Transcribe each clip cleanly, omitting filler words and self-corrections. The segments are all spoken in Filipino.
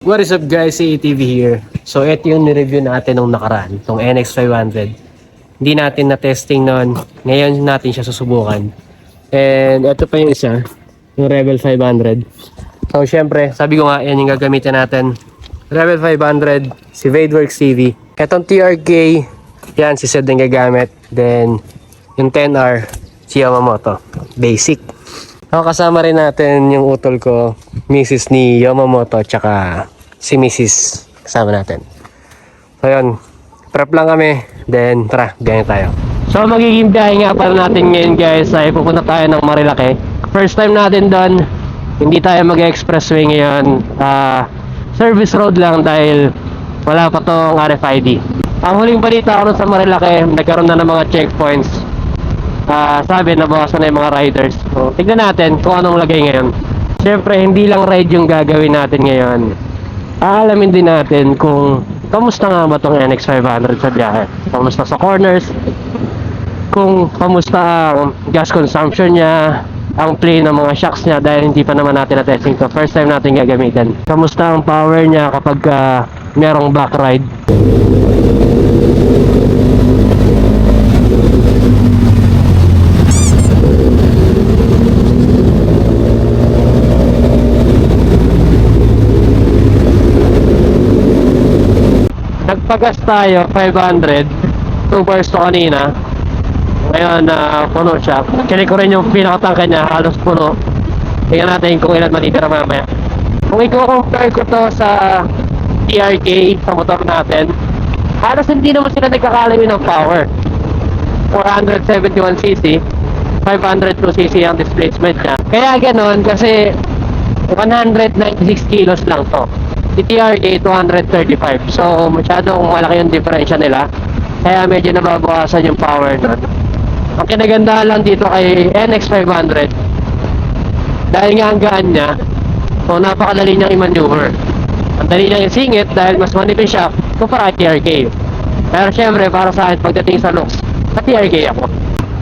What is up guys, si ATV here. So ito yung ni-review natin nung nakaraan, itong NX500. Hindi natin na-testing noon, ngayon natin siya susubukan. And ito pa yung isa, yung Rebel 500. So syempre, sabi ko nga, yan yung gagamitin natin. Rebel 500, si Vadeworks TV. Itong TRK, yan si Sed yung gagamit. Then yung 10R, si Yamamoto. Basic. So, kasama rin natin yung utol ko, Mrs. ni Yamamoto, tsaka si Mrs. kasama natin. So yun, prep lang kami, then tara, biyahe tayo. So magiging biyahe nga pala natin ngayon guys, ay pupunta tayo ng Marilake. First time natin doon, hindi tayo mag-expressway ngayon, service road lang dahil wala pa tong RFID. Ang huling balita ko sa Marilake, nagkaroon na ng mga checkpoints. Sabi na bawasan na yung mga riders. So, tignan natin kung anong lagay ngayon. Siyempre, hindi lang ride yung gagawin natin ngayon. Aalamin din natin kung kamusta nga ba itong NX500 sa biyahe. Kamusta sa corners, kung kamusta ang gas consumption niya, ang play ng mga shocks niya dahil hindi pa naman natin na-testing to. First time natin gagamitin. Kamusta ang power niya kapag merong back ride. Nagpagas tayo 500 2 bars to kanina. Ngayon puno siya. Kinig ko rin yung pinakatangka niya, halos puno. Tingnan natin kung ilan matitira mamaya. Kung i-compare ko to sa TRK sa motor natin, halos hindi naman sila nagkakalayo ng power. 471cc 502cc ang displacement niya. Kaya ganon kasi 196 kilos lang to. Si TRK 235. So masyadong malaki yung diferensya nila. Kaya medyo nababawasan yung power nun. Ang kinagandahan lang dito kay NX500, dahil nga ang gaan niya, so napakadali niyang i-maneuver. Ang dali niyang isingit dahil mas manipis siya kumpara kay TRK. Pero syempre para sa akin pagdating sa looks, sa TRK ako.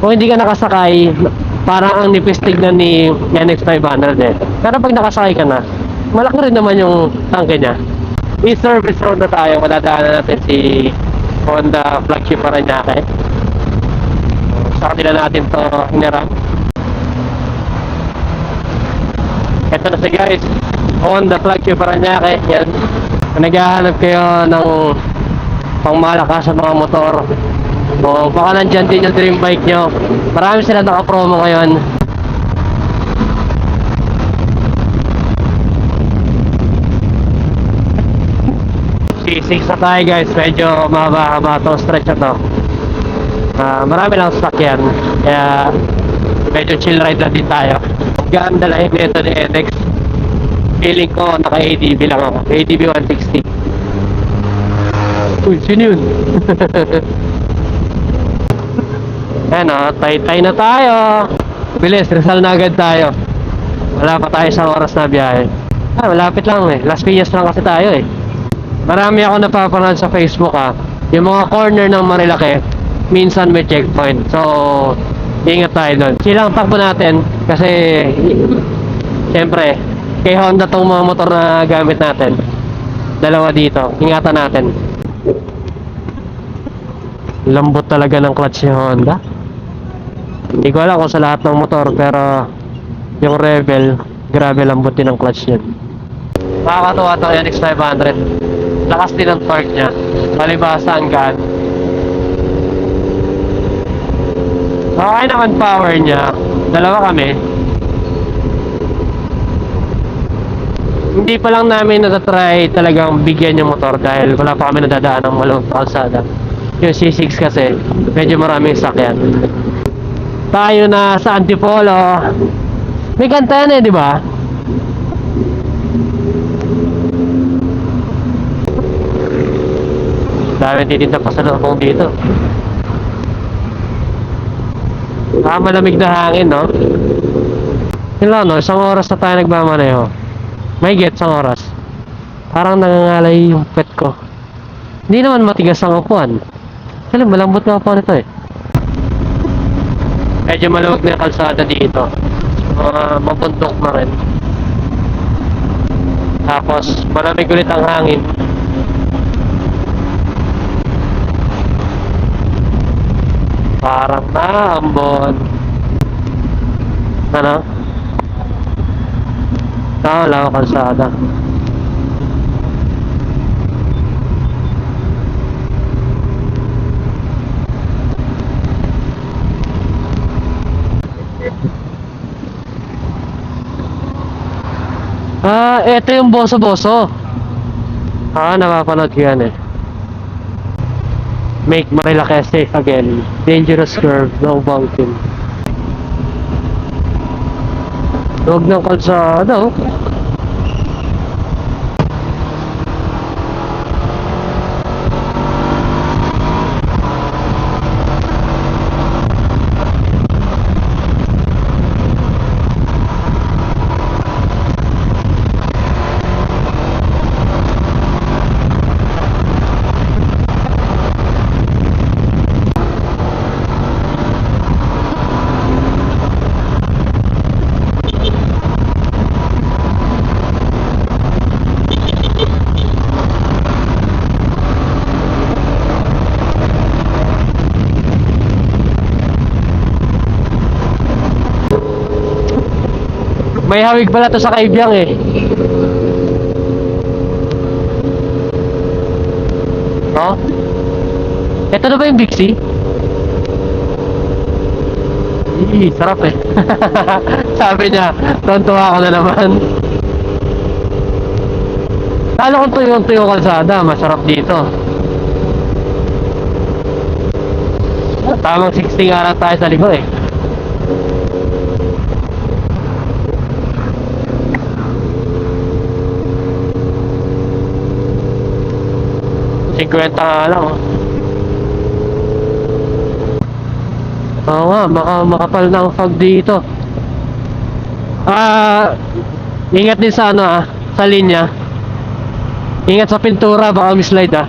Kung hindi ka nakasakay, parang ang nipis tignan ni NX500 eh. Pero pag nakasakay ka na, malaki rin naman yung tangke niya. I-service road na tayo, madadaanan natin si Honda flagship Paranaque. Sa kanila natin to hinarang. Ito na si guys, Honda flagship Paranaque. Yan. Kung naghahanap kayo ng pangmalakas sa mga motor, o baka nandyan din yung dream bike nyo, marami sila naka-promo ngayon. C6 na tayo guys, medyo mahaba-haba itong stretch na to. Marami lang stock yan, kaya medyo chill ride na din tayo. Gaan dalahin nito ni NX, feeling ko naka ADB lang ako, ADB 160. Uy, sino yun? Ayan o, tay-tay na tayo. Bilis, Rizal na agad tayo. Wala pa tayo sa oras na biyahe. Malapit lang eh, Las Piñas lang kasi tayo eh. Marami ako napapanood sa Facebook yung mga corner ng Marilake minsan may checkpoint, so ingat tayo doon. Silang takbo natin kasi siyempre kay Honda tong mga motor na gamit natin, dalawa dito, ingatan natin. Lambot talaga ng clutch ni Honda. Hindi ko alam kung sa lahat ng motor, pero yung Rebel, grabe lambot din ang clutch niya. Nakakatuwa itong NX500. Lakas din ang torque niya, palibasa ang gaan. Okay naman power niya, dalawa kami. Hindi pa lang namin natatry talagang bigyan yung motor dahil wala pa kami nadadaan ng malong kalsada. Yung C6 kasi medyo maraming sakyan. Tayo na sa Antipolo. May kanta yan eh, di ba? Dami titinda pa sa loob dito. Malamig na hangin, no? Yun lang, no? Isang oras na tayo nagmamaneho. May get isang oras. Parang nangangalay yung pet ko. Hindi naman matigas ang upuan. Kasi malambot na upuan ito eh. Medyo maluwag na yung kalsada dito. Mabundok na rin. Tapos malamig ulit ang hangin. Parang naambon. Ano? Wala ko kalsada. Eto yung boso-boso. Napapanood ko yan eh. Make Manila safe again. Dangerous curve, no bunking. Huwag ng kalsada, oh. May hawig pala to sa Kaibyang eh. Oh? Ito na ba yung Big C? Sarap eh. Sabi niya, tontuwa ka na naman. Lalo kung tuyong-tuyo kalsada, masarap dito. Tamang 60 nga lang tayo sa ligo eh. Kwenta nga lang, oh. Oo nga, makapal na ang fog dito. Ingat din sa sa linya. Ingat sa pintura, baka mislide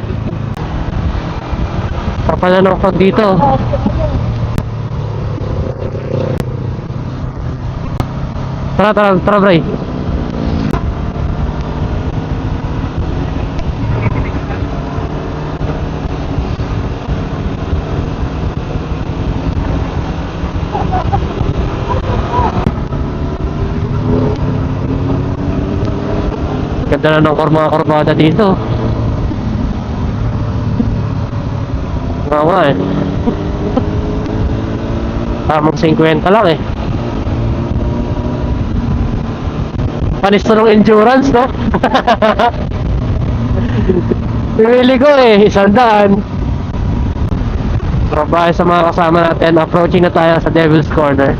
Kapal na ng fog dito. Tara, Bray. Ganda na ng mga kurbada dito. Nga eh. Tamang 50 lang eh. Panis to ng endurance, no? Pili ko eh, 100. Trabahe sa mga kasama natin. Approaching na tayo sa Devil's Corner.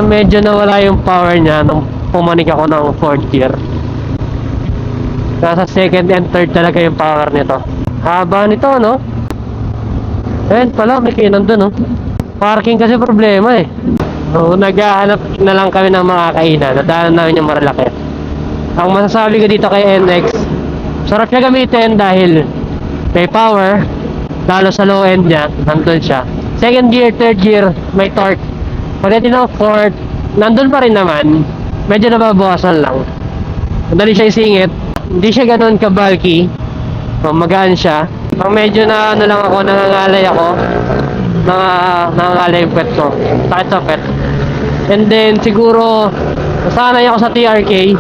Medyo nawala yung power niya nung pumanik ako ng 4th gear. Nasa 2nd and 3rd talaga yung power nito. Haba nito, no? Ayun pala, may kinan dun, no? Parking kasi problema eh. So, naghahanap na lang kami ng mga kainan. Nadaanan namin yung Marilaki. Ang masasabi ko dito kay NX, sarap siya gamitin dahil may power, lalo sa low end niya, nandun siya. 2nd gear, 3rd gear, may torque. Pagdating ng 4th, nandun pa rin naman, medyo nababawasan lang. Madali siya isingit, hindi siya ganoon ka-bulky, magaan siya. Pag medyo na lang ako, nangangalay yung pet ko, sakit sa pet. And then siguro, nasanay ako sa TRK,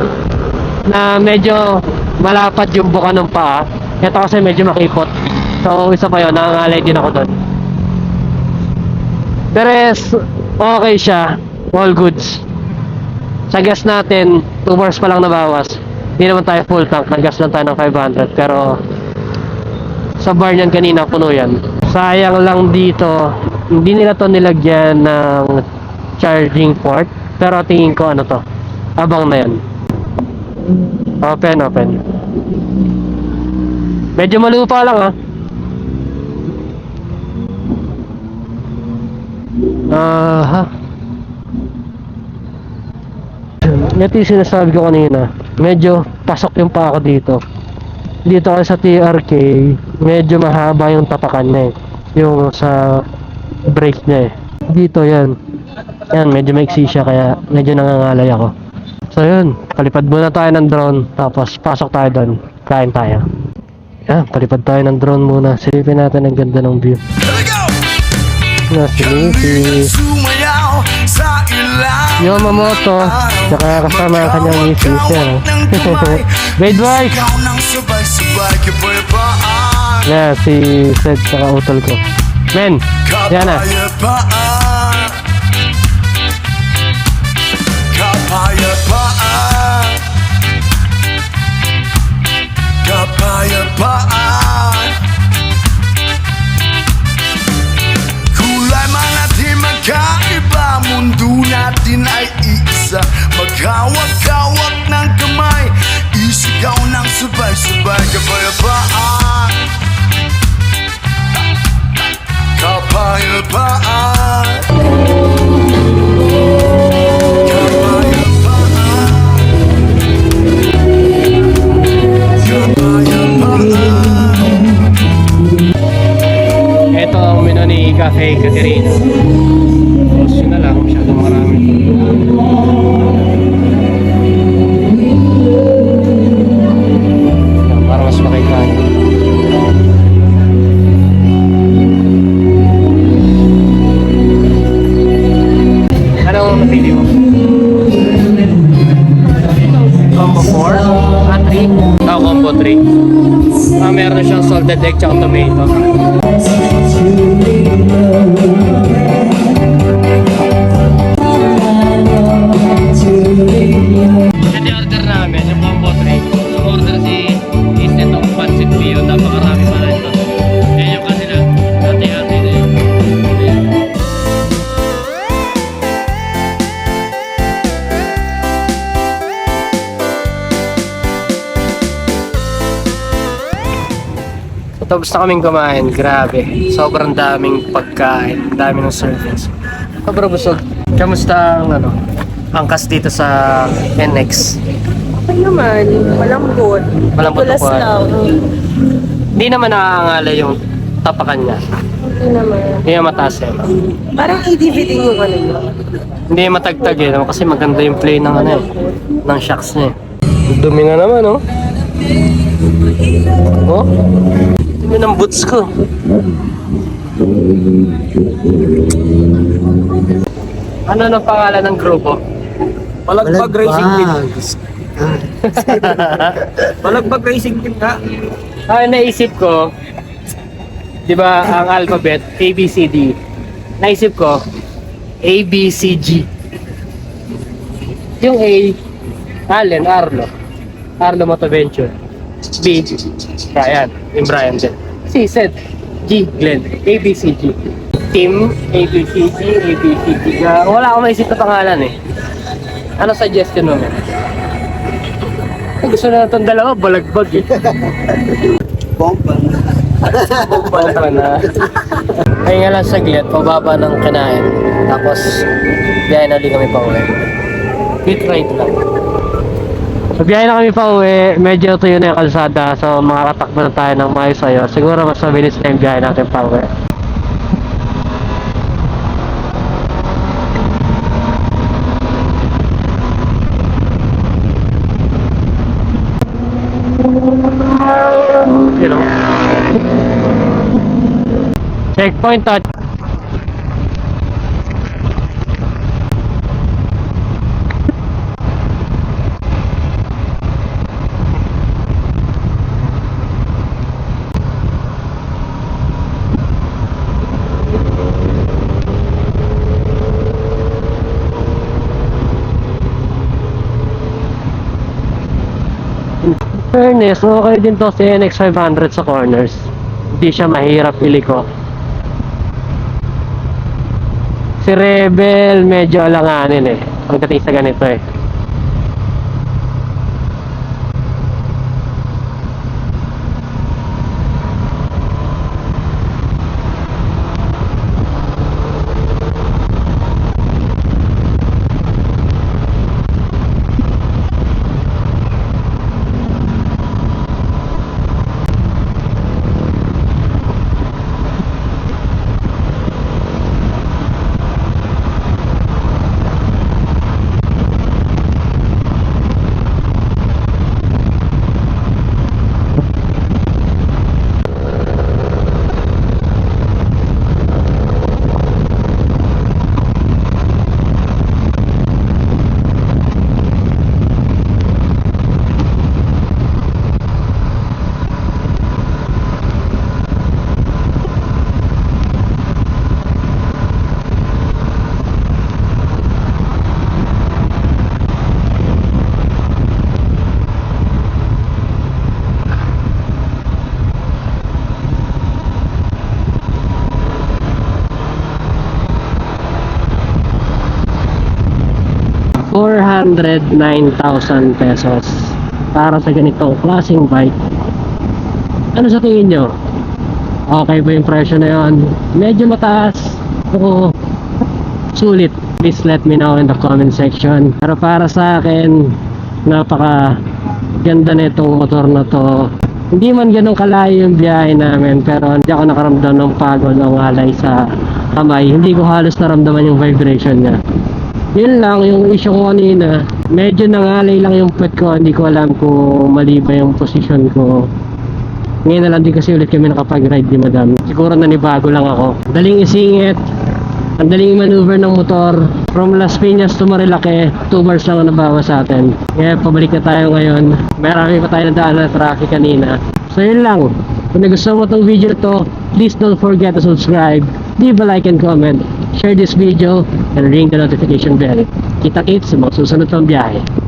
na medyo malapad yung buka ng paa. Ito kasi medyo makipot. So isa pa yun, nangangalay din ako doon. Pero okay siya, all goods. Sa gas natin, 2 bars pa lang nabawas. Hindi naman tayo full tank, nag-gas lang tayo ng 500. Pero sa bar niyan kanina, puno yan. Sayang lang dito, hindi nila to nilagyan ng charging port. Pero tingin ko ano to, abang na yan. Open. Medyo malupa lang ha. Ito yung sinasabi ko kanina. Medyo pasok yung pa ako dito. Dito kasi sa TRK, medyo mahaba yung tapakan niya eh. Yung sa brake niya eh. Dito yan. Yan, medyo maiksi siya kaya medyo nangangalay ako. So yun, palipad muna tayo ng drone. Tapos pasok tayo doon. Kain tayo. Yan, palipad tayo ng drone muna. Silipin natin ang ganda ng view. Nasilipis. Yamamoto. Tsaka kasama ang kanyang misis yan. Great boys! Yan, si Seth tsaka utol ko. Men, yan na. Kapayapaan, kulay man natin magkaiba, mundo natin ay isa. Maghawak-hawak ng kamay, isigaw ng sabay-sabay. Kapayapaan, kapayapaan, Ito ang menu ni Cafe Caterina. Tapos yun na lang, masyadong marami. Para mas makikain. Anong napili mo? Combo 4? 3? Combo 3. Meron siyang salted egg tsaka tomato. Yan yung order namin, yung combo 3. Order si Instant of Pancit Pio. Napakarami pala ito. Yan yung kanila. Hati-hati na yun. Ayan. Tapos na kaming kumain, grabe. Sobrang daming pagkain, dami ng service. Sobrang busog. Kamusta ang angkas dito sa NX? Okay naman, malambot. Malambot Tulas na lang. Hindi naman nakakangala yung tapakan niya. Hindi naman. Hindi na mataas eh. Parang ADV din yung ano yun. Hindi matagtag eh, no? Kasi maganda yung play ng ng shocks niya eh. Dumi na naman, oh. Oh? Dumi ng boots ko. Ano ang pangalan ng grupo? Balagbag Racing Team. Balagbag Racing Team nga. Naisip ko, di ba ang alphabet, ABCD. Naisip ko, ABCG. Yung A, Allen, Arlo Motoventure. B, Brian, yung Brian din. C, Seth. G, Glenn. ABCG. Team, ABCG. Wala akong maisip na pangalan eh. Ano suggestion mo? Gusto na itong dalawa, balagbag eh. Bomba. Bomba na. Ay nga lang saglit, pababa ng kinain. Tapos, biyahe na ulit kami pa uwi. Quick ride lang. So, biyahe na kami pa uwi. Medyo tuyo na yung kalsada. So, makakatakbo na tayo ng maayos sa'yo. Siguro mas mabilis na yung biyahe natin pa uwi. You know? Checkpoint touch. Fairness, okay din to si NX500 sa corners. Hindi siya mahirap iliko. Si Rebel medyo alanganin eh. pagdating sa ganito eh. ₱409,000 pesos para sa ganitong klaseng bike. Ano sa tingin nyo? Okay ba yung presyo na yun? Medyo mataas o sulit? Please let me know in the comment section. Pero para sa akin, napaka ganda na itong motor na to. Hindi man ganun kalayo yung biyahe namin, pero hindi ako nakaramdam ng pagod o ngalay sa kamay. Hindi ko halos naramdaman yung vibration niya. Yun lang yung issue ko kanina, medyo nangalay lang yung puwet ko, hindi ko alam kung mali ba yung position ko. Ngayon na lang din kasi ulit kami nakapag-ride ni madam. Siguro nanibago lang ako. Daling isingit, ang daling maneuver ng motor. From Las Piñas to Marilake, 2 hours lang ang nabawa sa atin. Kaya pabalik na tayo ngayon. Marami pa tayo nadaan na traffic kanina. So yun lang. Kung nagustuhan mo itong video to, please don't forget to subscribe, leave a like and comment, share this video, and ring the notification bell. Kita-kits sa mga susunod pang biyahe.